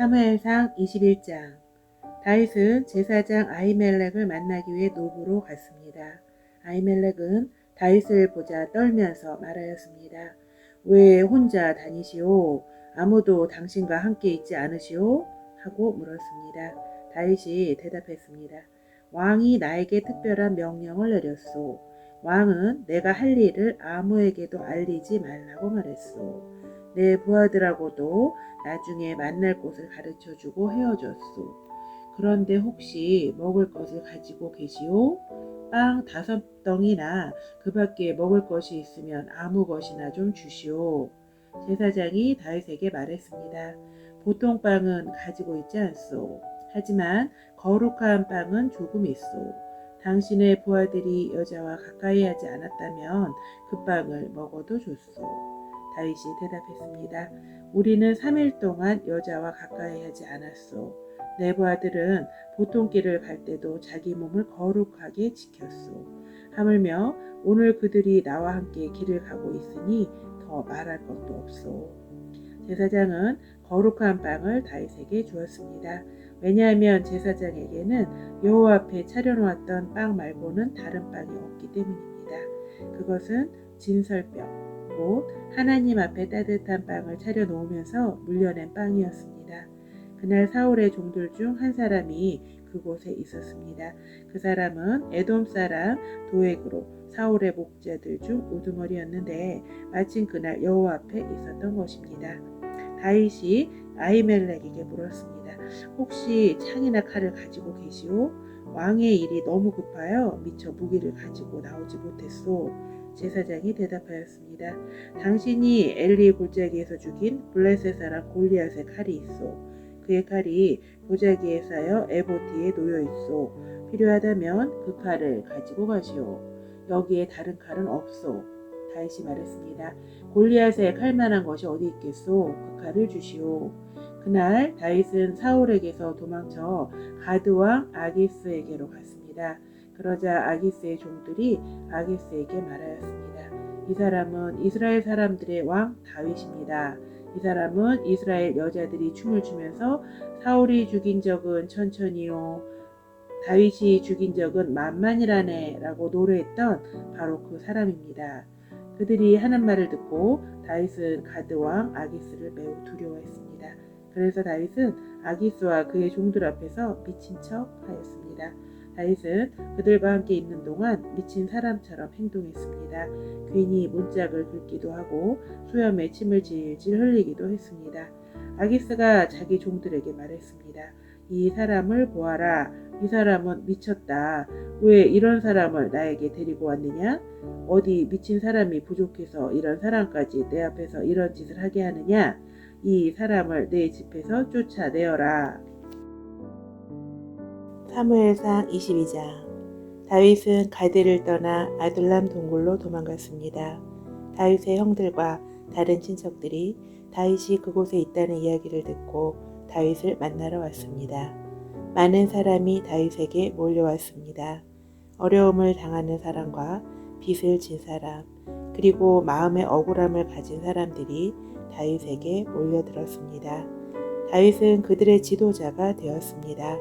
사무엘상 21장. 다윗은 제사장 아히멜렉을 만나기 위해 노브로 갔습니다. 아히멜렉은 다윗을 보자 떨면서 말하였습니다. 왜 혼자 다니시오? 아무도 당신과 함께 있지 않으시오? 하고 물었습니다. 다윗이 대답했습니다. 왕이 나에게 특별한 명령을 내렸소. 왕은 내가 할 일을 아무에게도 알리지 말라고 말했소. 내 부하들하고도 나중에 만날 곳을 가르쳐주고 헤어졌소. 그런데 혹시 먹을 것을 가지고 계시오? 빵 5덩이나 그 밖에 먹을 것이 있으면 아무 것이나 좀 주시오. 제사장이 다윗에게 말했습니다. 보통 빵은 가지고 있지 않소. 하지만 거룩한 빵은 조금 있소. 당신의 부하들이 여자와 가까이 하지 않았다면 그 빵을 먹어도 좋소. 다윗이 대답했습니다. 우리는 3일 동안 여자와 가까이 하지 않았소. 내 부하들은 보통 길을 갈 때도 자기 몸을 거룩하게 지켰소. 하물며 오늘 그들이 나와 함께 길을 가고 있으니 더 말할 것도 없소. 제사장은 거룩한 빵을 다윗에게 주었습니다. 왜냐하면 제사장에게는 여호와 앞에 차려놓았던 빵 말고는 다른 빵이 없기 때문입니다. 그것은 진설병, 곧 하나님 앞에 따뜻한 빵을 차려놓으면서 물려낸 빵이었습니다. 그날 사울의 종들 중 한 사람이 그곳에 있었습니다. 그 사람은 에돔 사람 도액으로 사울의 목자들 중 우두머리였는데 마침 그날 여호와 앞에 있었던 것입니다. 다윗이 아히멜렉에게 물었습니다. 혹시 창이나 칼을 가지고 계시오? 왕의 일이 너무 급하여 미처 무기를 가지고 나오지 못했소. 제사장이 대답하였습니다. 당신이 엘리 골짜기에서 죽인 블레셋 사람 골리앗의 칼이 있소. 그의 칼이 보자기에 쌓여 에봇 뒤에 놓여 있소. 필요하다면 그 칼을 가지고 가시오. 여기에 다른 칼은 없소. 다윗이 말했습니다. 골리앗의 칼만한 것이 어디 있겠소? 그 칼을 주시오. 그날 다윗은 사울에게서 도망쳐 가드 왕 아기스에게로 갔습니다. 그러자 아기스의 종들이 아기스에게 말하였습니다. 이 사람은 이스라엘 사람들의 왕 다윗입니다. 이 사람은 이스라엘 여자들이 춤을 추면서 사울이 죽인 적은 천천히요, 다윗이 죽인 적은 만만이라네 라고 노래했던 바로 그 사람입니다. 그들이 하는 말을 듣고 다윗은 가드 왕 아기스를 매우 두려워했습니다. 그래서 다윗은 아기스와 그의 종들 앞에서 미친 척 하였습니다. 다윗은 그들과 함께 있는 동안 미친 사람처럼 행동했습니다. 괜히 문짝을 긁기도 하고 수염에 침을 질질 흘리기도 했습니다. 아기스가 자기 종들에게 말했습니다. 이 사람을 보아라. 이 사람은 미쳤다. 왜 이런 사람을 나에게 데리고 왔느냐? 어디 미친 사람이 부족해서 이런 사람까지 내 앞에서 이런 짓을 하게 하느냐? 이 사람을 내 집에서 쫓아내어라. 사무엘상 22장. 다윗은 가드를 떠나 아둘람 동굴로 도망갔습니다. 다윗의 형들과 다른 친척들이 다윗이 그곳에 있다는 이야기를 듣고 다윗을 만나러 왔습니다. 많은 사람이 다윗에게 몰려왔습니다. 어려움을 당하는 사람과 빚을 진 사람, 그리고 마음의 억울함을 가진 사람들이 다윗에게 몰려들었습니다. 다윗은 그들의 지도자가 되었습니다.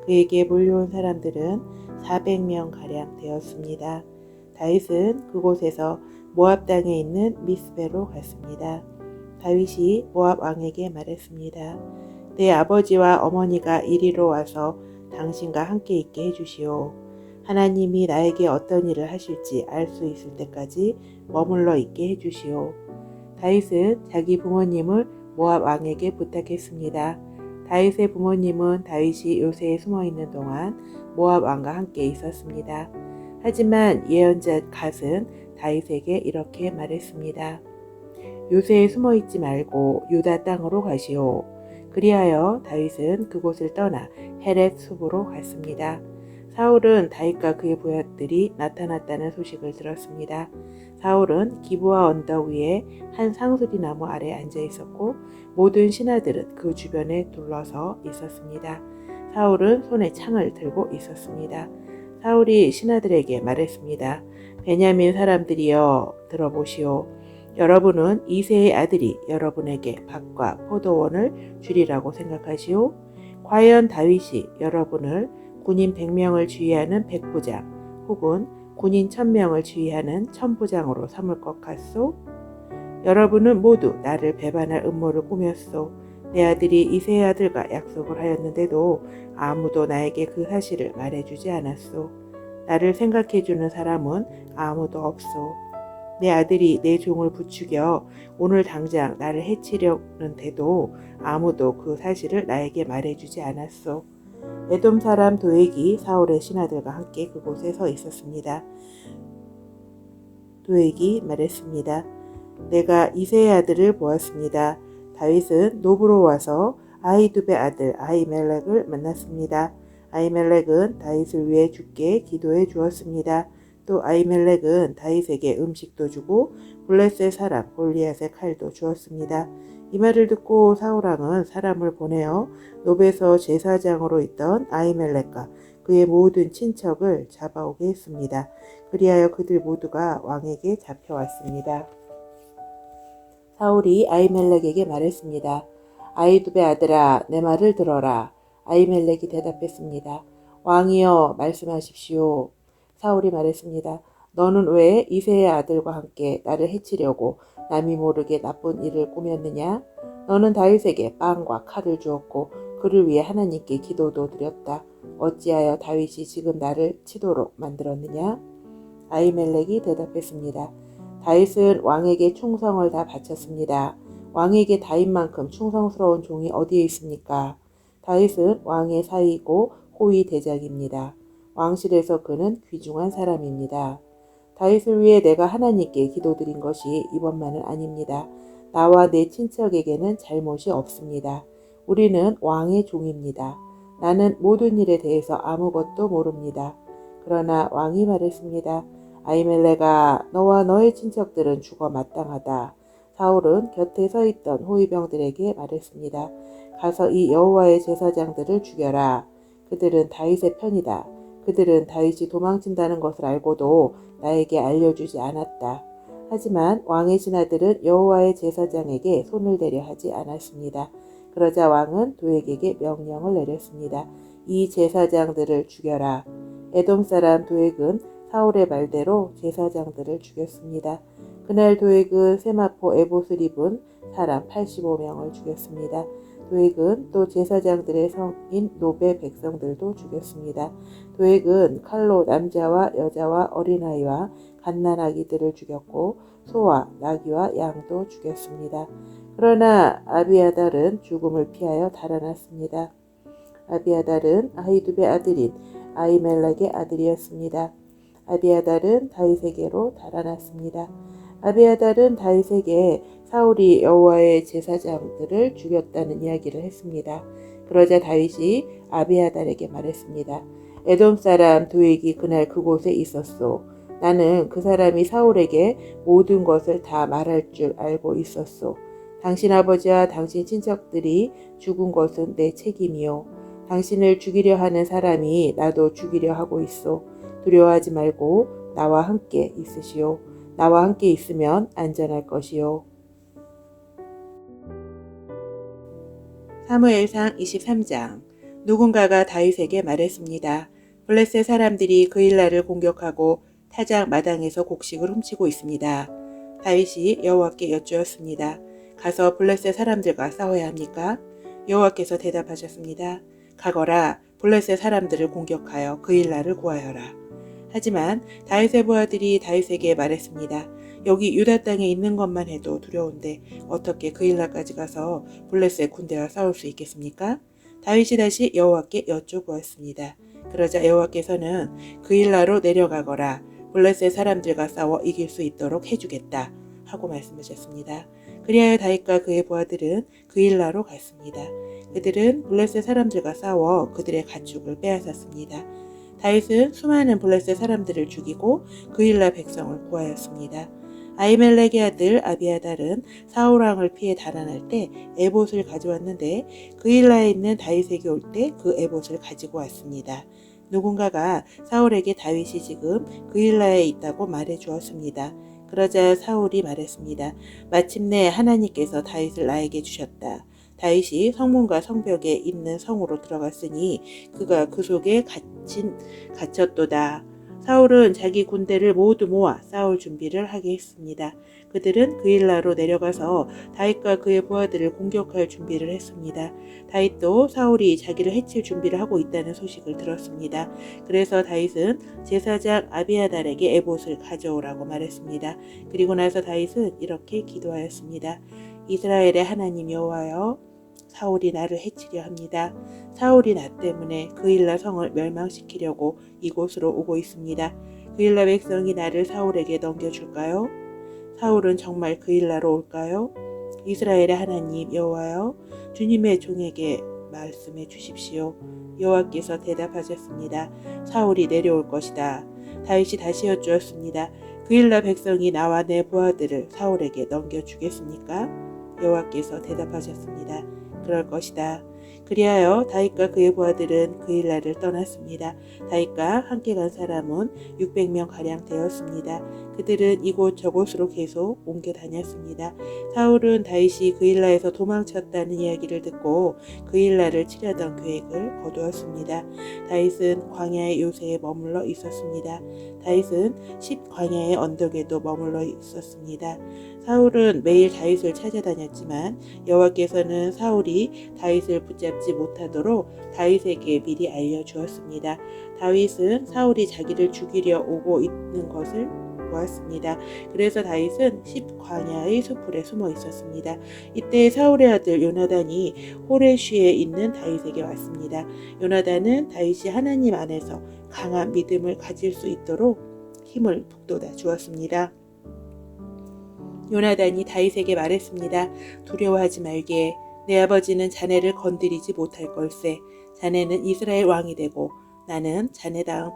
그에게 몰려온 사람들은 400명가량 되었습니다. 다윗은 그곳에서 모압 땅에 있는 미스베로 갔습니다. 다윗이 모압 왕에게 말했습니다. 내 아버지와 어머니가 이리로 와서 당신과 함께 있게 해주시오. 하나님이 나에게 어떤 일을 하실지 알 수 있을 때까지 머물러 있게 해주시오. 다윗은 자기 부모님을 모압 왕에게 부탁했습니다. 다윗의 부모님은 다윗이 요새에 숨어있는 동안 모압 왕과 함께 있었습니다. 하지만 예언자 갓은 다윗에게 이렇게 말했습니다. 요새에 숨어있지 말고 유다 땅으로 가시오. 그리하여 다윗은 그곳을 떠나 헤렛 숲으로 갔습니다. 사울은 다윗과 그의 부하들이 나타났다는 소식을 들었습니다. 사울은 기브아 언덕 위에 한 상수리 나무 아래 앉아 있었고 모든 신하들은 그 주변에 둘러서 있었습니다. 사울은 손에 창을 들고 있었습니다. 사울이 신하들에게 말했습니다. 베냐민 사람들이여 들어보시오. 여러분은 이새의 아들이 여러분에게 밭과 포도원을 주리라고 생각하시오? 과연 다윗이 여러분을 군인 100명을 지휘하는 백부장 혹은 군인 1000명을 지휘하는 천부장으로 삼을 것 같소? 여러분은 모두 나를 배반할 음모를 꾸몄소. 내 아들이 이새의 아들과 약속을 하였는데도 아무도 나에게 그 사실을 말해주지 않았소. 나를 생각해주는 사람은 아무도 없소. 내 아들이 내 종을 부추겨 오늘 당장 나를 해치려는데도 아무도 그 사실을 나에게 말해주지 않았소. 에돔 사람 도액이 사울의 신하들과 함께 그곳에 서 있었습니다. 도액이 말했습니다. 내가 이새의 아들을 보았습니다. 다윗은 노브로 와서 아히두베 아들 아히멜렉을 만났습니다. 아히멜렉은 다윗을 위해 주께 기도해 주었습니다. 또 아히멜렉은 다윗에게 음식도 주고 블레셋 사람 골리앗의 칼도 주었습니다. 이 말을 듣고 사울왕은 사람을 보내어 노베서 제사장으로 있던 아히멜렉과 그의 모든 친척을 잡아오게 했습니다. 그리하여 그들 모두가 왕에게 잡혀왔습니다. 사울이 아히멜렉에게 말했습니다. 아히두베 아들아, 내 말을 들어라. 아히멜렉이 대답했습니다. 왕이여, 말씀하십시오. 사울이 말했습니다. 너는 왜 이새의 아들과 함께 나를 해치려고 남이 모르게 나쁜 일을 꾸몄느냐? 너는 다윗에게 빵과 칼을 주었고 그를 위해 하나님께 기도도 드렸다. 어찌하여 다윗이 지금 나를 치도록 만들었느냐? 아히멜렉이 대답했습니다. 다윗은 왕에게 충성을 다 바쳤습니다. 왕에게 다윗만큼 충성스러운 종이 어디에 있습니까? 다윗은 왕의 사위이고 호위 대장입니다. 왕실에서 그는 귀중한 사람입니다. 다윗을 위해 내가 하나님께 기도드린 것이 이번만은 아닙니다. 나와 내 친척에게는 잘못이 없습니다. 우리는 왕의 종입니다. 나는 모든 일에 대해서 아무것도 모릅니다. 그러나 왕이 말했습니다. 아히멜렉아, 너와 너의 친척들은 죽어 마땅하다. 사울은 곁에 서 있던 호위병들에게 말했습니다. 가서 이 여호와의 제사장들을 죽여라. 그들은 다윗의 편이다. 그들은 다윗이 도망친다는 것을 알고도 나에게 알려주지 않았다. 하지만 왕의 신하들은 여호와의 제사장에게 손을 대려 하지 않았습니다. 그러자 왕은 도액에게 명령을 내렸습니다. 이 제사장들을 죽여라. 에돔 사람 도액은 사울의 말대로 제사장들을 죽였습니다. 그날 도액은 세마포 에봇을 입은 사람 85명을 죽였습니다. 도액은 또 제사장들의 성인 노베 백성들도 죽였습니다. 도액은 칼로 남자와 여자와 어린아이와 갓난아기들을 죽였고 소와 나귀와 양도 죽였습니다. 그러나 아비아달은 죽음을 피하여 달아났습니다. 아비아달은 아히두베 아들인 아히멜렉의 아들이었습니다. 아비아달은 다윗에게로 달아났습니다. 아비아달은 다윗에게 사울이 여호와의 제사장들을 죽였다는 이야기를 했습니다. 그러자 다윗이 아비아달에게 말했습니다. 에돔 사람 도액이 그날 그곳에 있었소. 나는 그 사람이 사울에게 모든 것을 다 말할 줄 알고 있었소. 당신 아버지와 당신 친척들이 죽은 것은 내 책임이요. 당신을 죽이려 하는 사람이 나도 죽이려 하고 있소. 두려워하지 말고 나와 함께 있으시오. 나와 함께 있으면 안전할 것이요. 사무엘상 23장. 누군가가 다윗에게 말했습니다. 블레셋 사람들이 그 일날을 공격하고 타작 마당에서 곡식을 훔치고 있습니다. 다윗이 여호와께 여쭈었습니다. 가서 블레셋 사람들과 싸워야 합니까? 여호와께서 대답하셨습니다. 가거라. 블레셋 사람들을 공격하여 그 일날을 구하여라. 하지만 다윗의 부하들이 다윗에게 말했습니다. 여기 유다 땅에 있는 것만 해도 두려운데 어떻게 그 일날까지 가서 블레셋 군대와 싸울 수 있겠습니까? 다윗이 다시 여호와께 여쭈었습니다. 그러자 여호와께서는 그 일날로 내려가거라. 블레셋 사람들과 싸워 이길 수 있도록 해주겠다 하고 말씀하셨습니다. 그리하여 다윗과 그의 부하들은 그 일날로 갔습니다. 그들은 블레셋 사람들과 싸워 그들의 가축을 빼앗았습니다. 다윗은 수많은 블레셋 사람들을 죽이고 그 일날 백성을 구하였습니다. 아히멜렉의 아들 아비아달은 사울 왕을 피해 달아날 때 에봇을 가져왔는데 그 일라에 있는 다윗에게 올 때 그 에봇을 가지고 왔습니다. 누군가가 사울에게 다윗이 지금 그 일라에 있다고 말해 주었습니다. 그러자 사울이 말했습니다. 마침내 하나님께서 다윗을 나에게 주셨다. 다윗이 성문과 성벽에 있는 성으로 들어갔으니 그가 그 속에 갇혔도다. 사울은 자기 군대를 모두 모아 싸울 준비를 하게 했습니다. 그들은 그일라로 내려가서 다윗과 그의 부하들을 공격할 준비를 했습니다. 다윗도 사울이 자기를 해칠 준비를 하고 있다는 소식을 들었습니다. 그래서 다윗은 제사장 아비아달에게 에봇을 가져오라고 말했습니다. 그리고 나서 다윗은 이렇게 기도하였습니다. 이스라엘의 하나님 여호와여, 사울이 나를 해치려 합니다. 사울이 나 때문에 그일라 성을 멸망시키려고 이곳으로 오고 있습니다. 그일라 백성이 나를 사울에게 넘겨줄까요? 사울은 정말 그일라로 올까요? 이스라엘의 하나님 여호와여, 주님의 종에게 말씀해 주십시오. 여호와께서 대답하셨습니다. 사울이 내려올 것이다. 다윗이 다시 여쭈었습니다. 그일라 백성이 나와 내 부하들을 사울에게 넘겨주겠습니까? 여호와께서 대답하셨습니다. 그럴 것이다. 그리하여 다윗과 그의 부하들은 그일라를 떠났습니다. 다윗과 함께 간 사람은 600명 가량 되었습니다. 그들은 이곳 저곳으로 계속 옮겨 다녔습니다. 사울은 다윗이 그일라에서 도망쳤다는 이야기를 듣고 그일라를 치려던 계획을 거두었습니다. 다윗은 광야의 요새에 머물러 있었습니다. 다윗은 10광야의 언덕에도 머물러 있었습니다. 사울은 매일 다윗을 찾아다녔지만 여호와께서는 사울이 다윗을 붙잡지 못하도록 다윗에게 미리 알려주었습니다. 다윗은 사울이 자기를 죽이려 오고 있는 것을 보았습니다. 그래서 다윗은 10광야의 숲풀에 숨어 있었습니다. 이때 사울의 아들 요나단이 호레쉬에 있는 다윗에게 왔습니다. 요나단은 다윗이 하나님 안에서 강한 믿음을 가질 수 있도록 힘을 북돋아 주었습니다. 요나단이 다윗에게 말했습니다. 두려워하지 말게. 내 아버지는 자네를 건드리지 못할 걸세. 자네는 이스라엘 왕이 되고 나는 자네 다음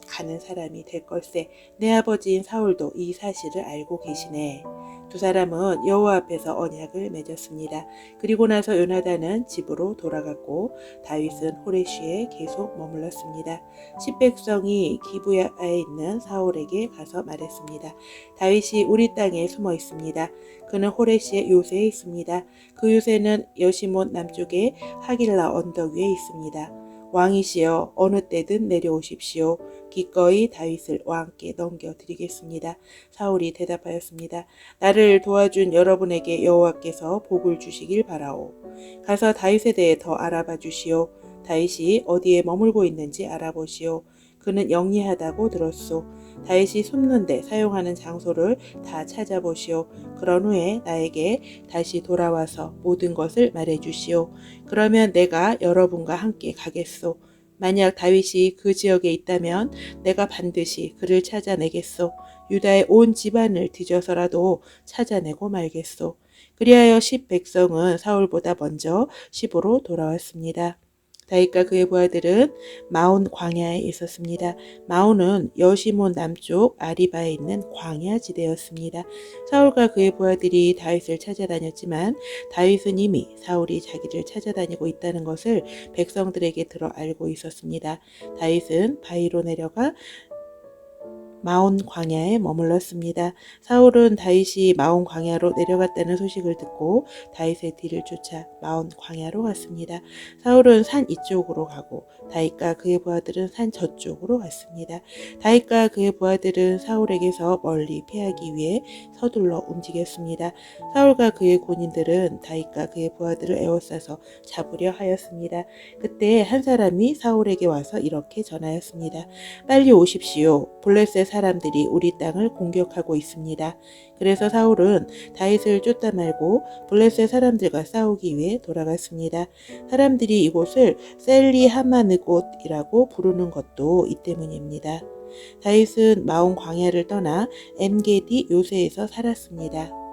가는 사람이 될 걸세. 내 아버지인 사울도 이 사실을 알고 계시네. 두 사람은 여호와 앞에서 언약을 맺었습니다. 그리고 나서 요나단은 집으로 돌아갔고 다윗은 호레쉬에 계속 머물렀습니다. 10백성이 기브야에 있는 사울에게 가서 말했습니다. 다윗이 우리 땅에 숨어 있습니다. 그는 호레쉬의 요새에 있습니다. 그 요새는 여시몬 남쪽의 하길라 언덕 위에 있습니다. 왕이시여 어느 때든 내려오십시오. 기꺼이 다윗을 왕께 넘겨드리겠습니다. 사울이 대답하였습니다. 나를 도와준 여러분에게 여호와께서 복을 주시길 바라오. 가서 다윗에 대해 더 알아봐 주시오. 다윗이 어디에 머물고 있는지 알아보시오. 그는 영리하다고 들었소. 다윗이 숨는 데 사용하는 장소를 다 찾아보시오. 그런 후에 나에게 다시 돌아와서 모든 것을 말해주시오. 그러면 내가 여러분과 함께 가겠소. 만약 다윗이 그 지역에 있다면 내가 반드시 그를 찾아내겠소. 유다의 온 집안을 뒤져서라도 찾아내고 말겠소. 그리하여 10백성은 사울보다 먼저 시브로 돌아왔습니다. 다윗과 그의 부하들은 마온 광야에 있었습니다. 마온은 여시몬 남쪽 아리바에 있는 광야 지대였습니다. 사울과 그의 부하들이 다윗을 찾아다녔지만 다윗은 이미 사울이 자기를 찾아다니고 있다는 것을 백성들에게 들어 알고 있었습니다. 다윗은 바위로 내려가 마온 광야에 머물렀습니다. 사울은 다윗이 마온 광야로 내려갔다는 소식을 듣고 다윗의 뒤를 쫓아 마온 광야로 갔습니다. 사울은 산 이쪽으로 가고 다윗과 그의 부하들은 산 저쪽으로 갔습니다. 다윗과 그의 부하들은 사울에게서 멀리 피하기 위해 서둘러 움직였습니다. 사울과 그의 군인들은 다윗과 그의 부하들을 에워싸서 잡으려 하였습니다. 그때 한 사람이 사울에게 와서 이렇게 전하였습니다. 빨리 오십시오. 블레셋 사람들이 우리 땅을 공격하고 있습니다. 그래서 사울은 다윗을 쫓다 말고 블레셋 사람들과 싸우기 위해 돌아갔습니다. 사람들이 이곳을 셀리 하마느곳이라고 부르는 것도 이 때문입니다. 다윗은 마온 광야를 떠나 엔게디 요새에서 살았습니다.